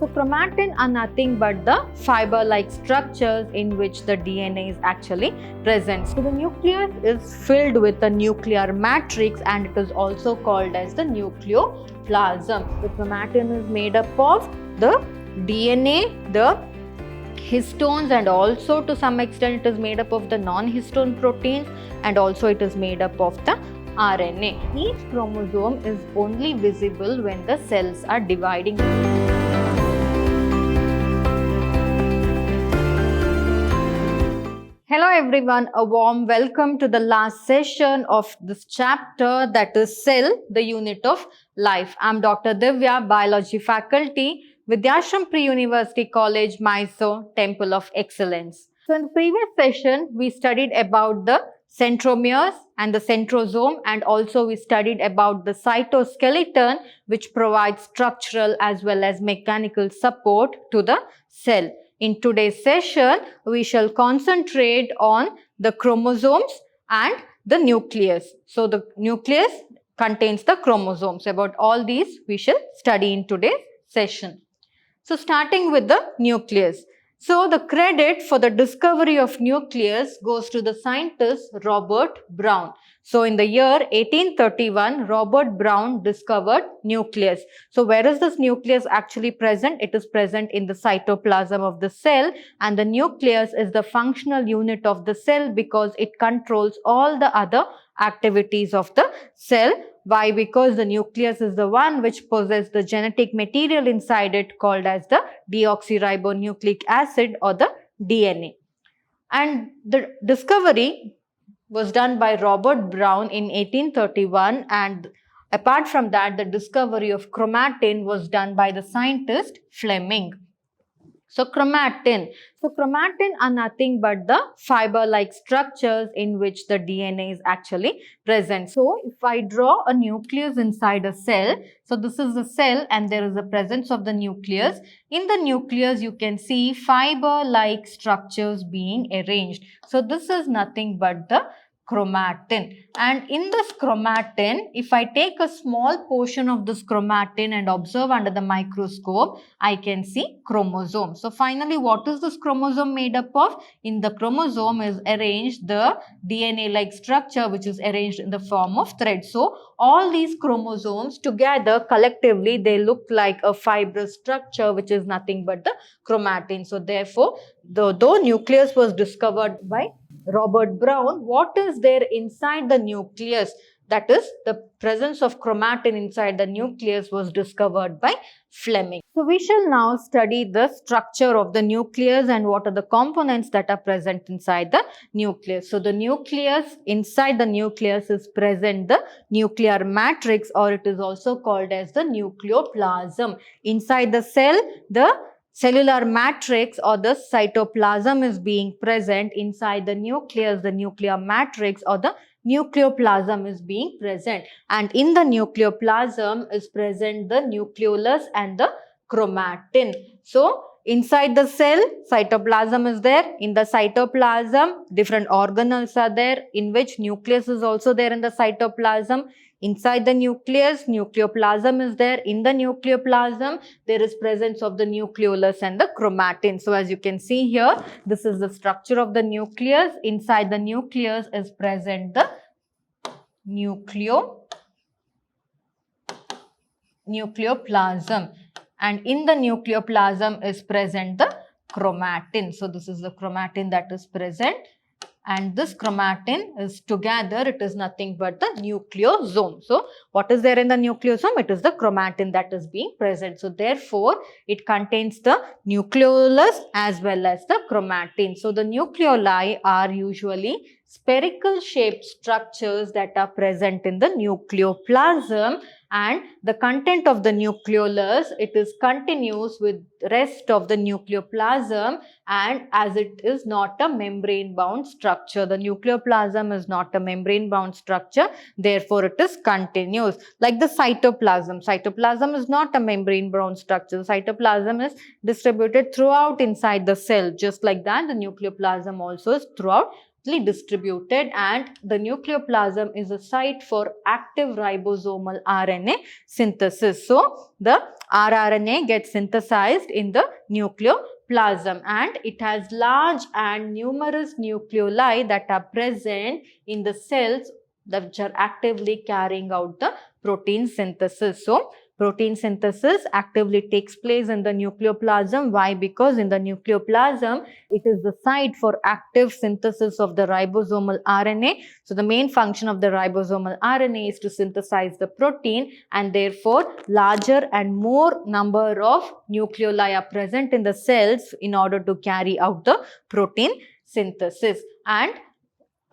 So chromatin are nothing but the fiber-like structures in which the DNA is actually present. So the nucleus is filled with a nuclear matrix and it is also called as the nucleoplasm. The chromatin is made up of the DNA, the histones, and also to some extent it is made up of the non-histone proteins, and also it is made up of the RNA. Each chromosome is only visible when the cells are dividing. Hello everyone, a warm welcome to the last session of this chapter, that is Cell, the Unit of Life. I am Dr. Divya, Biology Faculty, Vidhyaashram Pre-University College, Mysuru, Temple of Excellence. So in the previous session, we studied about the centromeres and the centrosome, and also we studied about the cytoskeleton, which provides structural as well as mechanical support to the cell. In today's session, we shall concentrate on the chromosomes and the nucleus. So the nucleus contains the chromosomes. About all these we shall study in today's session. So starting with the nucleus. So the credit for the discovery of nucleus goes to the scientist Robert Brown. So in the year 1831, Robert Brown discovered nucleus. So where is this nucleus actually present? It is present in the cytoplasm of the cell, and the nucleus is the functional unit of the cell because it controls all the other activities of the cell. Why? Because the nucleus is the one which possesses the genetic material inside it called as the deoxyribonucleic acid or the DNA. And the discovery was done by Robert Brown in 1831, and apart from that, the discovery of chromatin was done by the scientist Fleming. So chromatin. So chromatin are nothing but the fiber-like structures in which the DNA is actually present. So if I draw a nucleus inside a cell, so this is the cell and there is a presence of the nucleus. In the nucleus, you can see fiber-like structures being arranged. So this is nothing but the chromatin, and in this chromatin, if I take a small portion of this chromatin and observe under the microscope, I can see chromosomes. So finally, what is this chromosome made up of? In the chromosome is arranged the DNA-like structure which is arranged in the form of threads. So all these chromosomes together collectively they look like a fibrous structure which is nothing but the chromatin. So therefore, though nucleus was discovered by Robert Brown, what is there inside the nucleus? That is, the presence of chromatin inside the nucleus was discovered by Fleming. So we shall now study the structure of the nucleus and what are the components that are present inside the nucleus. So the nucleus, inside the nucleus is present the nuclear matrix, or it is also called as the nucleoplasm. Inside the cell, the cellular matrix or the cytoplasm is being present. Inside the nucleus, the nuclear matrix or the nucleoplasm is being present, and in the nucleoplasm is present the nucleolus and the chromatin. So inside the cell, cytoplasm is there. In the cytoplasm, different organelles are there, in which nucleus is also there in the cytoplasm. Inside the nucleus, nucleoplasm is there. In the nucleoplasm, there is presence of the nucleolus and the chromatin. So as you can see here, this is the structure of the nucleus. Inside the nucleus is present the nucleoplasm. And in the nucleoplasm is present the chromatin. So this is the chromatin that is present. And this chromatin is together, it is nothing but the nucleosome. So what is there in the nucleosome? It is the chromatin that is being present. So therefore, it contains the nucleolus as well as the chromatin. So the nucleoli are usually spherical shaped structures that are present in the nucleoplasm, and the content of the nucleolus, it is continuous with rest of the nucleoplasm, and as it is not a membrane bound structure. The nucleoplasm is not a membrane bound structure, therefore it is continuous. Like the cytoplasm. Cytoplasm is not a membrane bound structure. The cytoplasm is distributed throughout inside the cell. Just like that, the nucleoplasm also is throughout distributed, and the nucleoplasm is a site for active ribosomal RNA synthesis. So the rRNA gets synthesized in the nucleoplasm, and it has large and numerous nucleoli that are present in the cells that are actively carrying out the protein synthesis. So protein synthesis actively takes place in the nucleoplasm. Why? Because in the nucleoplasm, it is the site for active synthesis of the ribosomal RNA. So the main function of the ribosomal RNA is to synthesize the protein, and therefore larger and more number of nucleoli are present in the cells in order to carry out the protein synthesis. And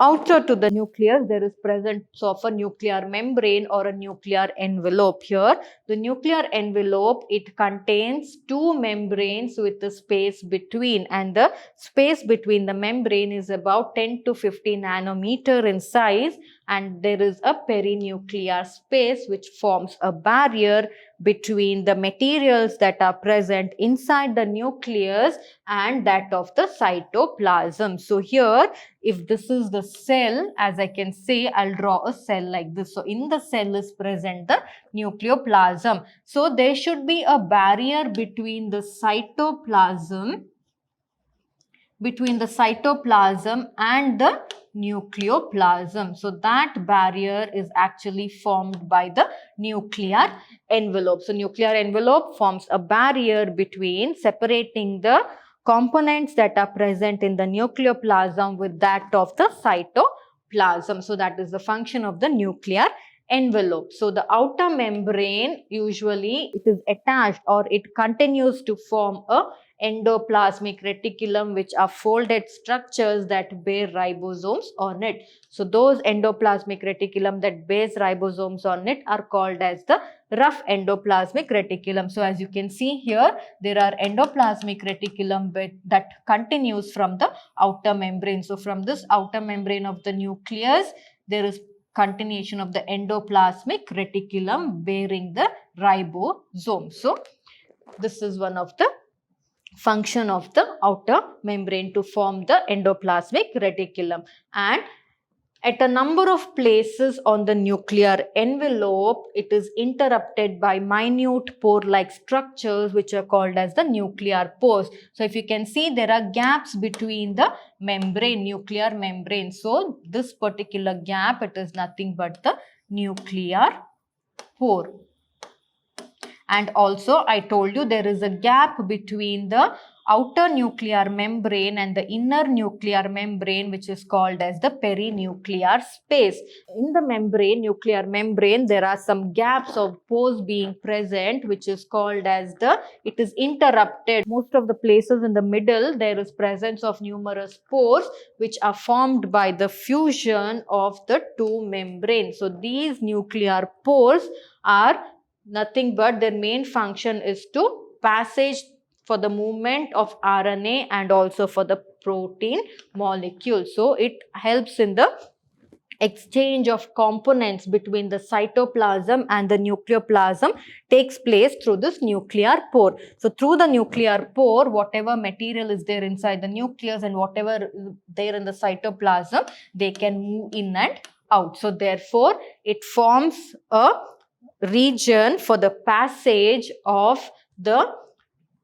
outer to the nucleus, there is presence of a nuclear membrane or a nuclear envelope. Here, the nuclear envelope, it contains two membranes with the space between, and the space between the membrane is about 10 to 50 nanometer in size, and there is a perinuclear space which forms a barrier between the materials that are present inside the nucleus and that of the cytoplasm. So here, if this is the cell, as I can say, I'll draw a cell like this. So in the cell is present the nucleoplasm. So there should be a barrier between the cytoplasm and the nucleoplasm. So that barrier is actually formed by the nuclear envelope. So nuclear envelope forms a barrier between separating the components that are present in the nucleoplasm with that of the cytoplasm. So that is the function of the nuclear envelope. So the outer membrane, usually it is attached or it continues to form a endoplasmic reticulum, which are folded structures that bear ribosomes on it. So those endoplasmic reticulum that bears ribosomes on it are called as the rough endoplasmic reticulum. So as you can see here, there are endoplasmic reticulum that continues from the outer membrane. So from this outer membrane of the nucleus, there is continuation of the endoplasmic reticulum bearing the ribosome. So this is one of the function of the outer membrane to form the endoplasmic reticulum. And at a number of places on the nuclear envelope, it is interrupted by minute pore-like structures which are called as the nuclear pores. So if you can see, there are gaps between the membrane, nuclear membrane. So this particular gap, it is nothing but the nuclear pore. And also I told you there is a gap between the outer nuclear membrane and the inner nuclear membrane, which is called as the perinuclear space. In the membrane, nuclear membrane, there are some gaps of pores being present, which is called as it is interrupted. Most of the places in the middle, there is presence of numerous pores which are formed by the fusion of the two membranes. So these nuclear pores are nothing but their main function is to passage for the movement of RNA and also for the protein molecule. So it helps in the exchange of components between the cytoplasm and the nucleoplasm takes place through this nuclear pore. So through the nuclear pore, whatever material is there inside the nucleus and whatever is there in the cytoplasm, they can move in and out. So therefore, it forms a region for the passage of the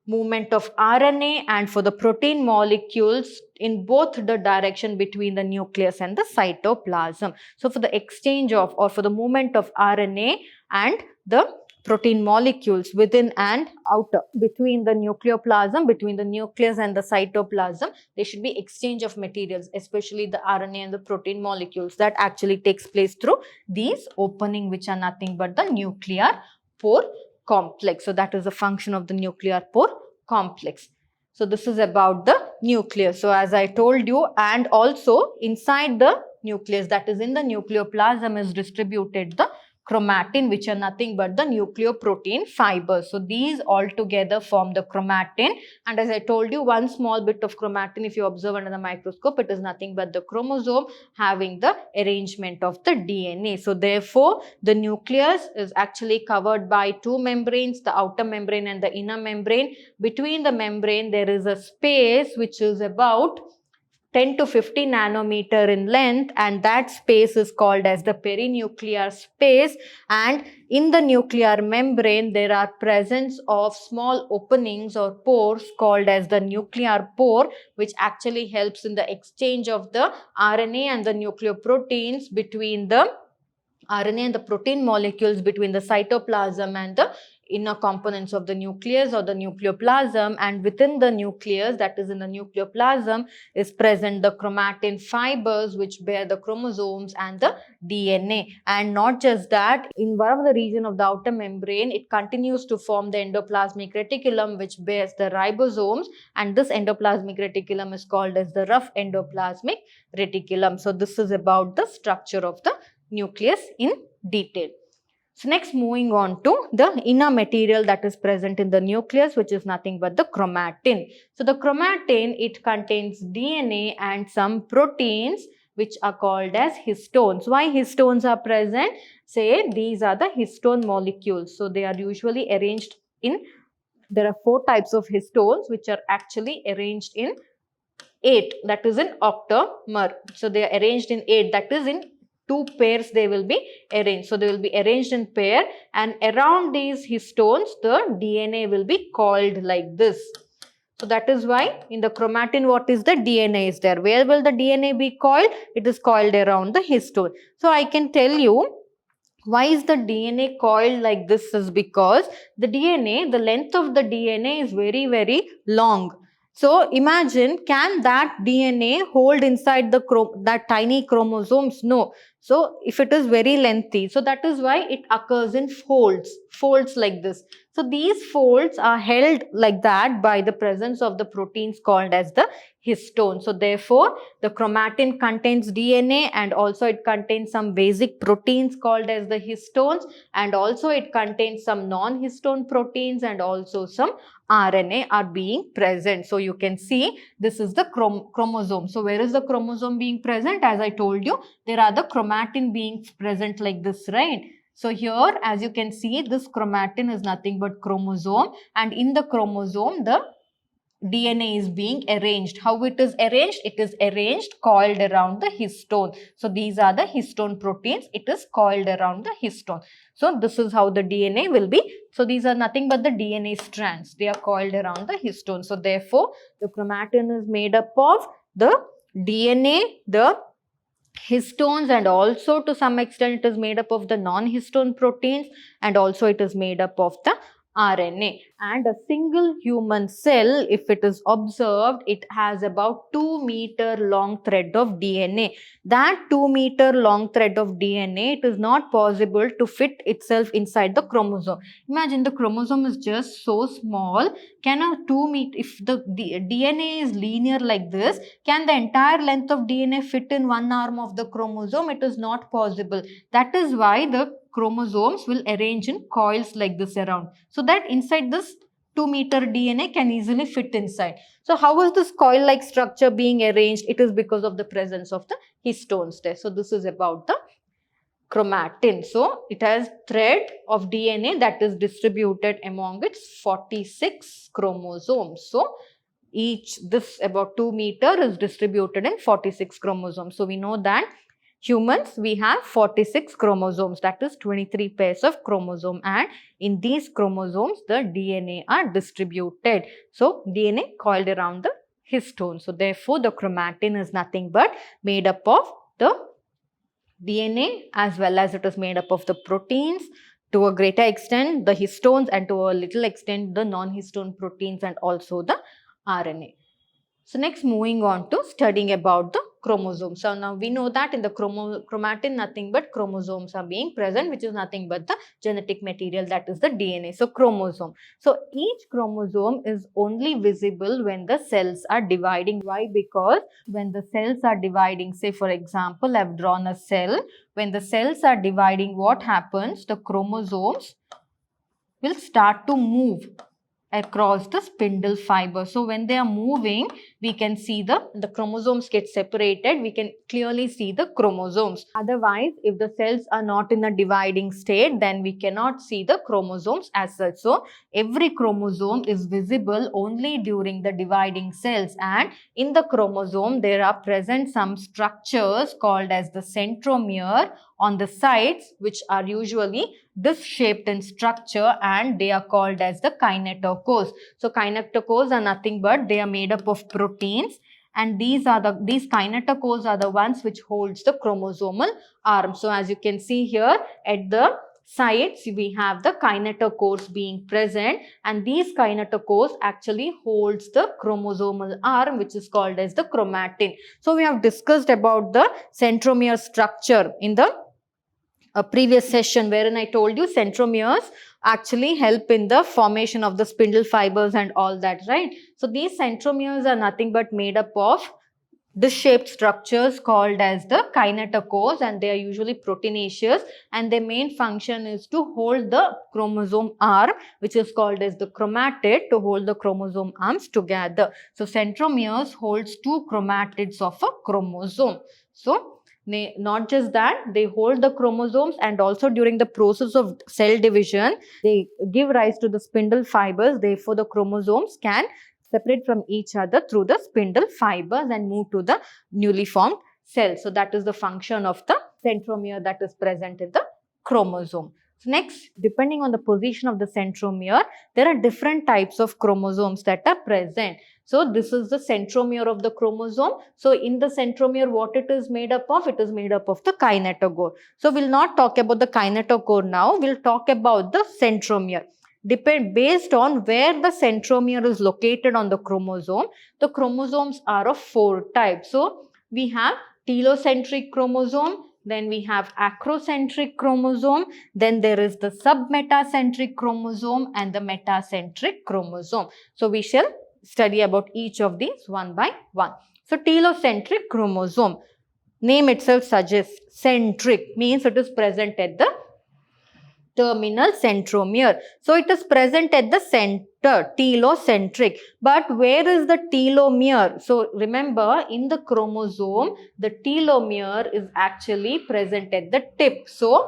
movement of RNA and for the protein molecules in both the direction between the nucleus and the cytoplasm. So for the exchange of or for the movement of RNA and the protein molecules within and outer, between the nucleoplasm, between the nucleus and the cytoplasm, there should be exchange of materials, especially the RNA and the protein molecules. That actually takes place through these opening, which are nothing but the nuclear pore complex. So that is the function of the nuclear pore complex. So this is about the nucleus. So as I told you, and also inside the nucleus, that is in the nucleoplasm, is distributed the chromatin, which are nothing but the nucleoprotein fibers. So these all together form the chromatin, and as I told you, one small bit of chromatin, if you observe under the microscope, it is nothing but the chromosome having the arrangement of the DNA. So therefore, the nucleus is actually covered by two membranes, the outer membrane and the inner membrane. Between the membrane, there is a space which is about 10 to 50 nanometer in length, and that space is called as the perinuclear space. And in the nuclear membrane, there are presence of small openings or pores called as the nuclear pore, which actually helps in the exchange of the RNA and the nucleoproteins between the RNA and the protein molecules between the cytoplasm and the inner components of the nucleus or the nucleoplasm. And within the nucleus, that is in the nucleoplasm, is present the chromatin fibers which bear the chromosomes and the DNA. And not just that, in one of the region of the outer membrane, it continues to form the endoplasmic reticulum which bears the ribosomes, and this endoplasmic reticulum is called as the rough endoplasmic reticulum. So this is about the structure of the nucleus in detail. So next, moving on to the inner material that is present in the nucleus, which is nothing but the chromatin. So the chromatin, it contains DNA and some proteins which are called as histones. Why histones are present? Say these are the histone molecules. So they are usually arranged in, there are 4 types of histones which are actually arranged in 8, that is in octamer. So they are arranged in 8, that is in 2 pairs they will be arranged. So they will be arranged in pair, and around these histones the DNA will be coiled like this. So that is why in the chromatin, what is the DNA is there? Where will the DNA be coiled? It is coiled around the histone. So I can tell you why is the DNA coiled like this is because the DNA, the length of the DNA is very, very long. So imagine, can that DNA hold inside the that tiny chromosomes? No. So if it is very lengthy, so that is why it occurs in folds like this. So these folds are held like that by the presence of the proteins called as the histone. So therefore, the chromatin contains DNA, and also it contains some basic proteins called as the histones, and also it contains some non-histone proteins, and also some RNA are being present. So you can see this is the chromosome. So where is the chromosome being present? As I told you, there are the chromatin being present like this, right? So here, as you can see, this chromatin is nothing but chromosome, and in the chromosome, the DNA is being arranged. How it is arranged? It is arranged coiled around the histone. So these are the histone proteins. It is coiled around the histone. So this is how the DNA will be. So these are nothing but the DNA strands. They are coiled around the histone. So therefore, the chromatin is made up of the DNA, the histones, and also to some extent it is made up of the non-histone proteins, and also it is made up of the RNA. And a single human cell, if it is observed, it has about 2-meter long thread of DNA. That 2-meter long thread of DNA, it is not possible to fit itself inside the chromosome. Imagine the chromosome is just so small. Can a 2-meter, if the DNA is linear like this, can the entire length of DNA fit in one arm of the chromosome? It is not possible. That is why the chromosomes will arrange in coils like this around, so that inside this 2-meter DNA can easily fit inside. So how is this coil-like structure being arranged? It is because of the presence of the histones there. So this is about the chromatin. So it has thread of DNA that is distributed among its 46 chromosomes. So this about 2 meter is distributed in 46 chromosomes. So we know that humans, we have 46 chromosomes, that is 23 pairs of chromosome, and in these chromosomes the DNA are distributed. So DNA coiled around the histone. So therefore the chromatin is nothing but made up of the DNA, as well as it is made up of the proteins, to a greater extent the histones, and to a little extent the non-histone proteins, and also the RNA. So next, moving on to studying about the chromosomes. So now we know that in the chromatin nothing but chromosomes are being present, which is nothing but the genetic material, that is the DNA. So chromosome. So each chromosome is only visible when the cells are dividing. Why? Because when the cells are dividing, say for example, I have drawn a cell. When the cells are dividing, what happens? The chromosomes will start to move across the spindle fiber. So when they are moving, we can see the chromosomes get separated, we can clearly see the chromosomes. Otherwise, if the cells are not in a dividing state, then we cannot see the chromosomes as such. So, every chromosome is visible only during the dividing cells, and in the chromosome there are present some structures called as the centromere on the sides, which are usually disc-shaped in structure, and they are called as the kinetochores. So kinetochores are nothing but they are made up of proteins, and these kinetochores are the ones which holds the chromosomal arm. So as you can see here at the sides, we have the kinetochores being present, and these kinetochores actually holds the chromosomal arm, which is called as the chromatin. So we have discussed about the centromere structure in the previous session, wherein I told you centromeres actually help in the formation of the spindle fibers and all that, right? So these centromeres are nothing but made up of disc-shaped structures called as the kinetochores, and they are usually proteinaceous, and their main function is to hold the chromosome arm, which is called as the chromatid, to hold the chromosome arms together. So centromeres holds two chromatids of a chromosome. So not just that, they hold the chromosomes, and also during the process of cell division, they give rise to the spindle fibers. Therefore, the chromosomes can separate from each other through the spindle fibers and move to the newly formed cell. So that is the function of the centromere that is present in the chromosome. So next, depending on the position of the centromere, there are different types of chromosomes that are present. So this is the centromere of the chromosome. So in the centromere, what it is made up of? It is made up of the kinetochore. So we'll not talk about the kinetochore now. We'll talk about the centromere. Based on where the centromere is located on the chromosome, the chromosomes are of four types. So we have telocentric chromosome, then we have acrocentric chromosome, then there is the submetacentric chromosome and the metacentric chromosome. So we shall study about each of these one by one. So telocentric chromosome, name itself suggests centric, means it is present at the terminal centromere. So it is present at the center, telocentric. But where is the telomere? So remember, in the chromosome, the telomere is actually present at the tip. So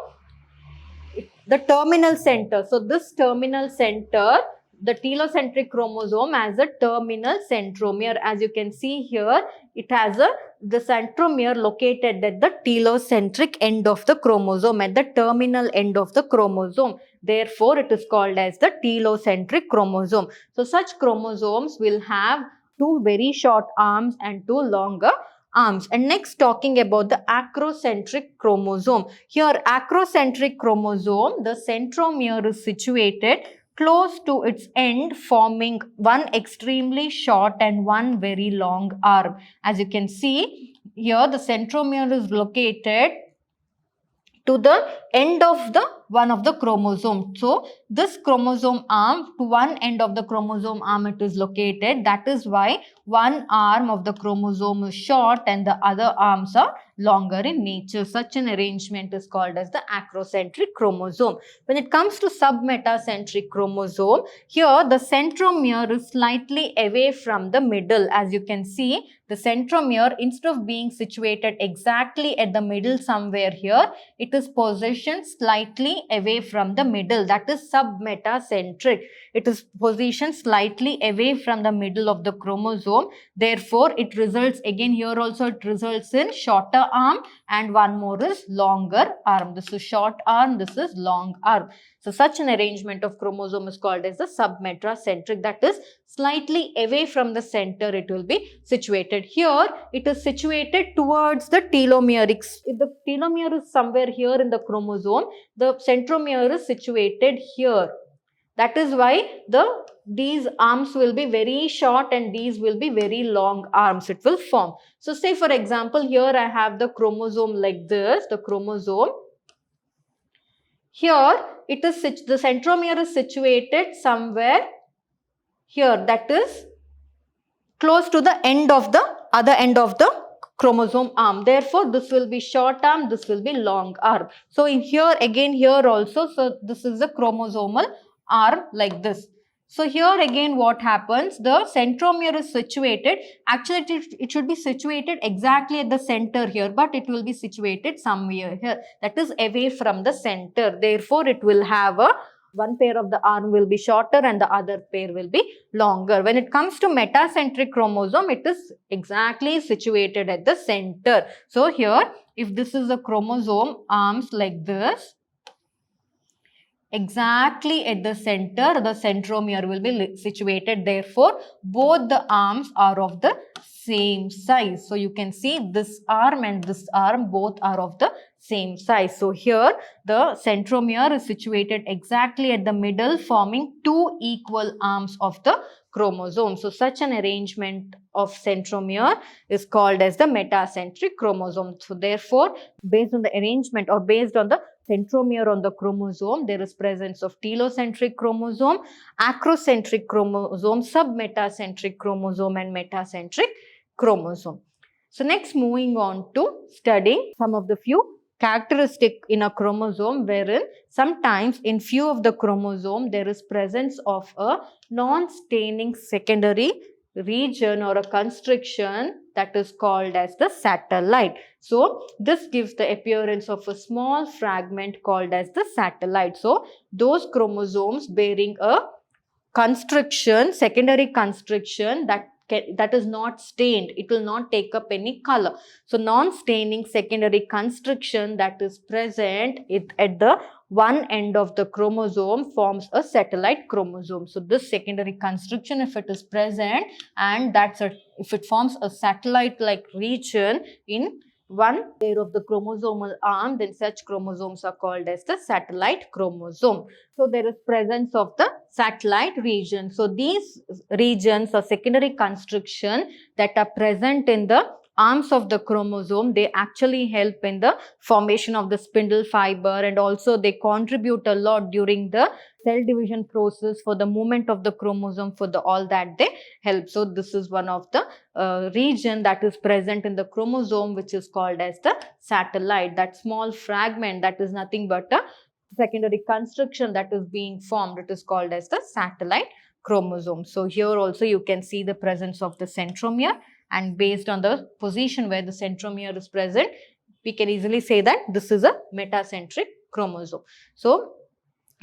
the terminal center. So this terminal center, the telocentric chromosome has a terminal centromere. As you can see here, it has the centromere located at the telocentric end of the chromosome, at the terminal end of the chromosome. Therefore, it is called as the telocentric chromosome. So such chromosomes will have two very short arms and two longer arms. And next, talking about the acrocentric chromosome. Here, acrocentric chromosome, the centromere is situated close to its end, forming one extremely short and one very long arm. As you can see here, the centromere is located to the end of the one of the chromosome. So this chromosome arm, to one end of the chromosome arm it is located. That is why one arm of the chromosome is short and the other arms are longer in nature. Such an arrangement is called as the acrocentric chromosome. When it comes to submetacentric chromosome, here the centromere is slightly away from the middle. As you can see, the centromere, instead of being situated exactly at the middle somewhere here, it is positioned slightly away from the middle. That is submetacentric. It is positioned slightly away from the middle of the chromosome. Therefore, it results, again here also it results in shorter arm and one more is longer arm. This is short arm, this is long arm. So such an arrangement of chromosome is called as the submetacentric. That is slightly away from the center it will be situated. Here it is situated towards the telomere. If the telomere is somewhere here in the chromosome, the centromere is situated here. That is why these arms will be very short and these will be very long arms it will form. So say for example, here I have the chromosome like this, the chromosome. Here it is the centromere is situated somewhere here, that is close to the end of the other end of the chromosome arm. Therefore, this will be short arm, this will be long arm. So in here again here also, so this is the chromosomal arm like this. So here again what happens, the centromere is situated, actually it should be situated exactly at the center here, but it will be situated somewhere here, that is away from the center. Therefore, it will have a one pair of the arm will be shorter and the other pair will be longer. When it comes to metacentric chromosome, it is exactly situated at the center. So here, if this is a chromosome, arms like this, exactly at the center, the centromere will be situated. Therefore, both the arms are of the same size. So, you can see this arm and this arm both are of the same size. So, here the centromere is situated exactly at the middle, forming two equal arms of the chromosome. So, such an arrangement of centromere is called as the metacentric chromosome. So, therefore, based on the arrangement or based on the centromere on the chromosome, there is presence of telocentric chromosome, acrocentric chromosome, submetacentric chromosome and metacentric chromosome. So next, moving on to studying some of the few characteristic in a chromosome, wherein sometimes in few of the chromosome there is presence of a non-staining secondary region or a constriction that is called as the satellite. So this gives the appearance of a small fragment called as the satellite. So those chromosomes bearing a constriction, secondary constriction that is not stained, it will not take up any color. So non-staining secondary constriction that is present at the one end of the chromosome forms a satellite chromosome. So this secondary constriction, if it is present, and if it forms a satellite like region in one pair of the chromosomal arm, then such chromosomes are called as the satellite chromosome. So there is presence of the satellite region. So these regions or secondary constriction that are present in the arms of the chromosome, they actually help in the formation of the spindle fiber, and also they contribute a lot during the cell division process for the movement of the chromosome, for the all that they help. So this is one of the region that is present in the chromosome, which is called as the satellite. That small fragment that is nothing but a secondary constriction that is being formed, it is called as the satellite chromosome. So here also you can see the presence of the centromere, and based on the position where the centromere is present, we can easily say that this is a metacentric chromosome. So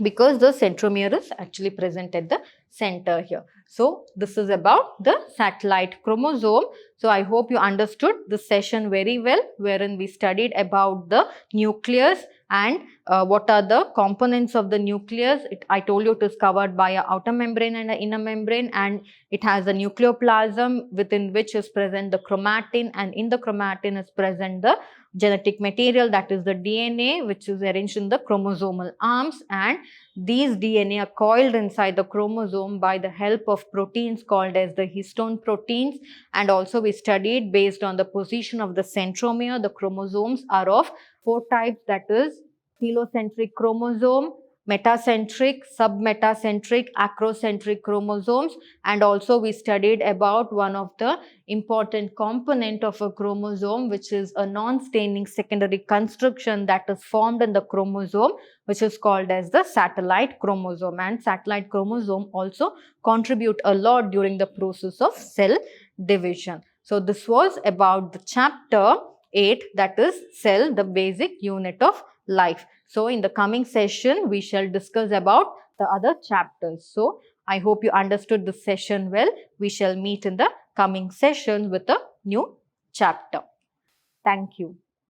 because the centromere is actually present at the center here. So this is about the satellite chromosome. So I hope you understood this session very well, wherein we studied about the nucleus and what are the components of the nucleus. I told you it is covered by an outer membrane and an inner membrane, and it has a nucleoplasm within which is present the chromatin, and in the chromatin is present the genetic material, that is the DNA, which is arranged in the chromosomal arms, and these DNA are coiled inside the chromosome by the help of proteins called as the histone proteins. And also we studied, based on the position of the centromere, the chromosomes are of four types, that is telocentric chromosome, metacentric, submetacentric, acrocentric chromosomes. And also we studied about one of the important component of a chromosome, which is a non-staining secondary constriction that is formed in the chromosome, which is called as the satellite chromosome. And satellite chromosome also contribute a lot during the process of cell division. So this was about the chapter 8, that is cell, the basic unit of life. So in the coming session, we shall discuss about the other chapters. So I hope you understood this session well. We shall meet in the coming session with a new chapter. Thank you.